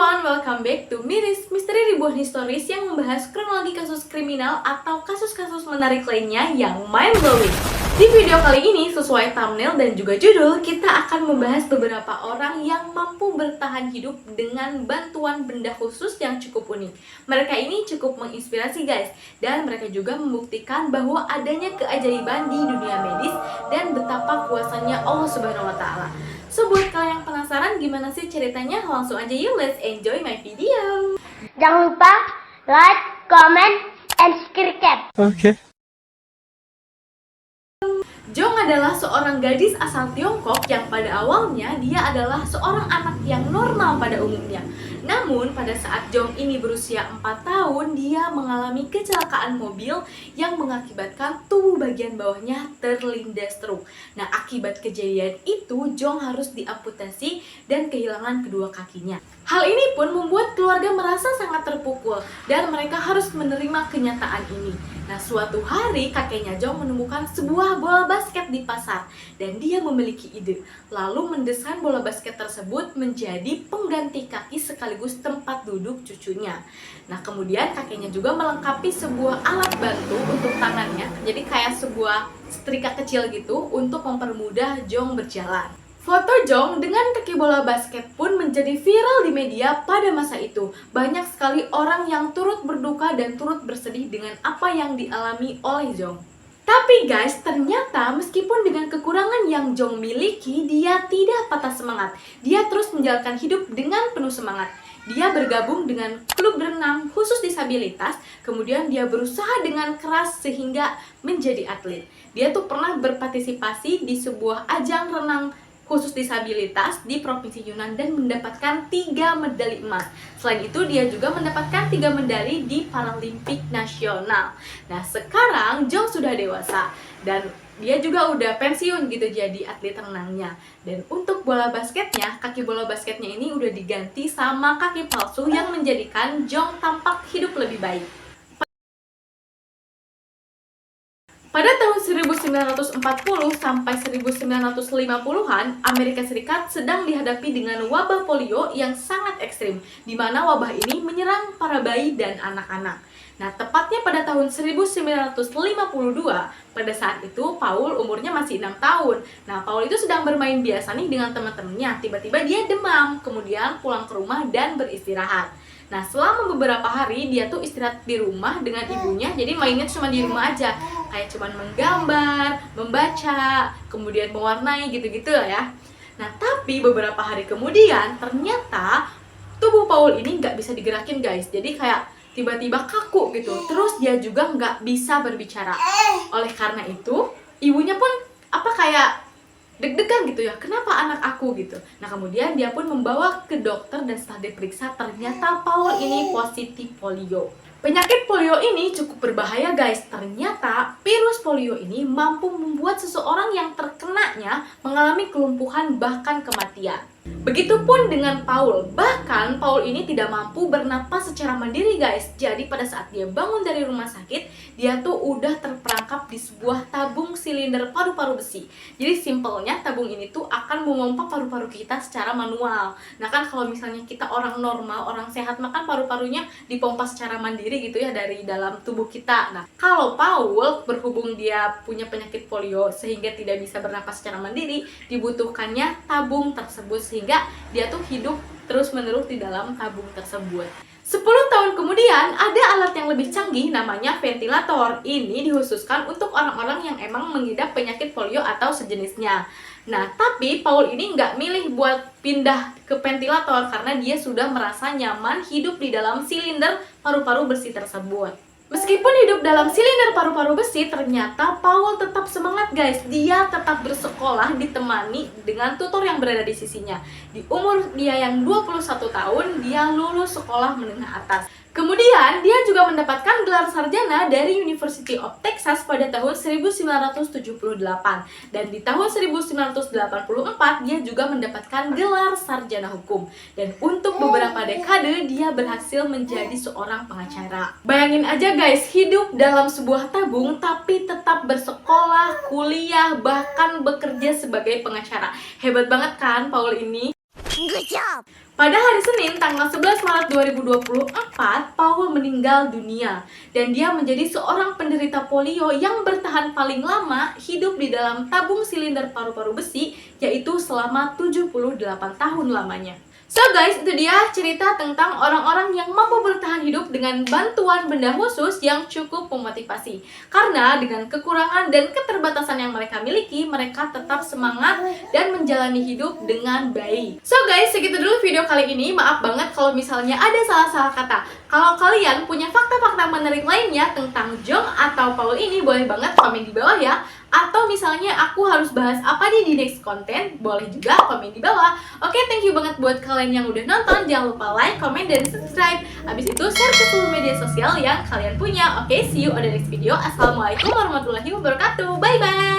everyone, welcome back to Miris, misteri ribuan historis yang membahas kronologi kasus kriminal atau kasus-kasus menarik lainnya yang mind-blowing. Di video kali ini, sesuai thumbnail dan juga judul, kita akan membahas beberapa orang yang mampu bertahan hidup dengan bantuan benda khusus yang cukup unik. Mereka ini cukup menginspirasi guys, dan mereka juga membuktikan bahwa adanya keajaiban di dunia medis dan betapa kuasanya Allah Subhanahu wa Ta'ala. So, buat kalian yang penasaran gimana sih ceritanya, langsung aja yuk, let's enjoy my video. Jangan lupa like, comment, and subscribe. Okay. Jong adalah seorang gadis asal Tiongkok yang pada awalnya dia adalah seorang anak yang normal pada umumnya. Namun pada saat Jong ini berusia 4 tahun, dia mengalami kecelakaan mobil yang mengakibatkan tubuh bagian bawahnya terlindas truk. Nah, akibat kejadian itu Jong harus diamputasi dan kehilangan kedua kakinya. Hal ini pun membuat keluarga merasa sangat terpukul dan mereka harus menerima kenyataan ini. Nah, suatu hari kakeknya Jong menemukan sebuah bola basket di pasar dan dia memiliki ide, lalu mendesain bola basket tersebut menjadi pengganti kaki sekaligus tempat duduk cucunya. Nah, kemudian kakeknya juga melengkapi sebuah alat bantu untuk tangannya, jadi kayak sebuah setrika kecil gitu untuk mempermudah Jong berjalan. Foto Jong dengan kaki bola basket pun menjadi viral di media pada masa itu. Banyak sekali orang yang turut berduka dan turut bersedih dengan apa yang dialami oleh Jong. Tapi guys, ternyata meskipun dengan kekurangan yang Jong miliki, dia tidak patah semangat. Dia terus menjalankan hidup dengan penuh semangat. Dia bergabung dengan klub renang khusus disabilitas, kemudian dia berusaha dengan keras sehingga menjadi atlet. Dia tuh pernah berpartisipasi di sebuah ajang renang khusus disabilitas di Provinsi Yunnan dan mendapatkan 3 medali emas. Selain itu, dia juga mendapatkan 3 medali di Paralimpik Nasional. Nah, sekarang Jong sudah dewasa dan dia juga udah pensiun gitu jadi atlet renangnya. Dan untuk bola basketnya, kaki bola basketnya ini udah diganti sama kaki palsu yang menjadikan Jong tampak hidup lebih baik. Pada tahun 1940 sampai 1950-an, Amerika Serikat sedang dihadapi dengan wabah polio yang sangat ekstrim, di mana wabah ini menyerang para bayi dan anak-anak. Nah, tepatnya pada tahun 1952, pada saat itu Paul umurnya masih 6 tahun. Nah, Paul itu sedang bermain biasa nih dengan teman-temannya. Tiba-tiba dia demam, kemudian pulang ke rumah dan beristirahat. Nah, selama beberapa hari dia tuh istirahat di rumah dengan ibunya, jadi mainnya cuma di rumah aja. Kayak cuma menggambar, membaca, kemudian mewarnai gitu-gitu ya. Nah, tapi beberapa hari kemudian ternyata tubuh Paul ini nggak bisa digerakin guys. Jadi kayak tiba-tiba kaku gitu. Terus dia juga nggak bisa berbicara. Oleh karena itu, ibunya pun kayak deg-degan gitu ya, kenapa anak aku gitu. Nah, kemudian dia pun membawa ke dokter dan setelah diperiksa ternyata Paul ini positif polio. Penyakit polio ini cukup berbahaya guys. Ternyata virus polio ini mampu membuat seseorang yang terkenanya mengalami kelumpuhan bahkan kematian. Begitupun dengan Paul. Bahkan Paul ini tidak mampu bernapas secara mandiri guys. Jadi pada saat dia bangun dari rumah sakit, dia tuh udah terperangkap di sebuah tabung silinder paru-paru besi. Jadi simpelnya tabung ini tuh akan memompa paru-paru kita secara manual. Nah, kan kalau misalnya kita orang normal, orang sehat, makan paru-parunya dipompa secara mandiri gitu ya dari dalam tubuh kita. Nah, kalau Paul berhubung dia punya penyakit polio sehingga tidak bisa bernapas secara mandiri, dibutuhkannya tabung tersebut sehingga dia tuh hidup terus-menerus di dalam tabung tersebut. 10 tahun kemudian ada alat yang lebih canggih namanya ventilator. Ini dikhususkan untuk orang-orang yang emang mengidap penyakit polio atau sejenisnya. Nah, tapi Paul ini nggak milih buat pindah ke ventilator karena dia sudah merasa nyaman hidup di dalam silinder paru-paru besi tersebut. Meskipun hidup dalam silinder paru-paru besi, ternyata Paul tetap semangat guys. Dia tetap bersekolah ditemani dengan tutor yang berada di sisinya. Di umur dia yang 21 tahun, dia lulus sekolah menengah atas. Kemudian, dia juga mendapatkan gelar sarjana dari University of Texas pada tahun 1978. Dan di tahun 1984, dia juga mendapatkan gelar sarjana hukum. Dan untuk beberapa dekade, dia berhasil menjadi seorang pengacara. Bayangin aja guys, hidup dalam sebuah tabung, tapi tetap bersekolah, kuliah, bahkan bekerja sebagai pengacara. Hebat banget kan Paul ini? Good job. Pada hari Senin, tanggal 11 Maret 2024, Paul meninggal dunia. Dan dia menjadi seorang penderita polio yang bertahan paling lama hidup di dalam tabung silinder paru-paru besi, yaitu selama 78 tahun lamanya. So guys, itu dia cerita tentang orang-orang yang mampu bertahan hidup dengan bantuan benda khusus yang cukup memotivasi. Karena dengan kekurangan dan keterbatasan yang mereka miliki, mereka tetap semangat dan menjalani hidup dengan baik. So guys, segitu dulu video kali ini. Maaf banget kalau misalnya ada salah-salah kata. Kalau kalian punya fakta-fakta menarik lainnya tentang Jong atau Paul ini, boleh banget komen di bawah ya. Atau misalnya aku harus bahas apa di next konten, boleh juga komen di bawah. Oke, thank you banget buat kalian yang udah nonton. Jangan lupa like, comment, dan subscribe. Habis itu share ke seluruh media sosial yang kalian punya. Oke, see you on the next video. Assalamualaikum warahmatullahi wabarakatuh. Bye-bye.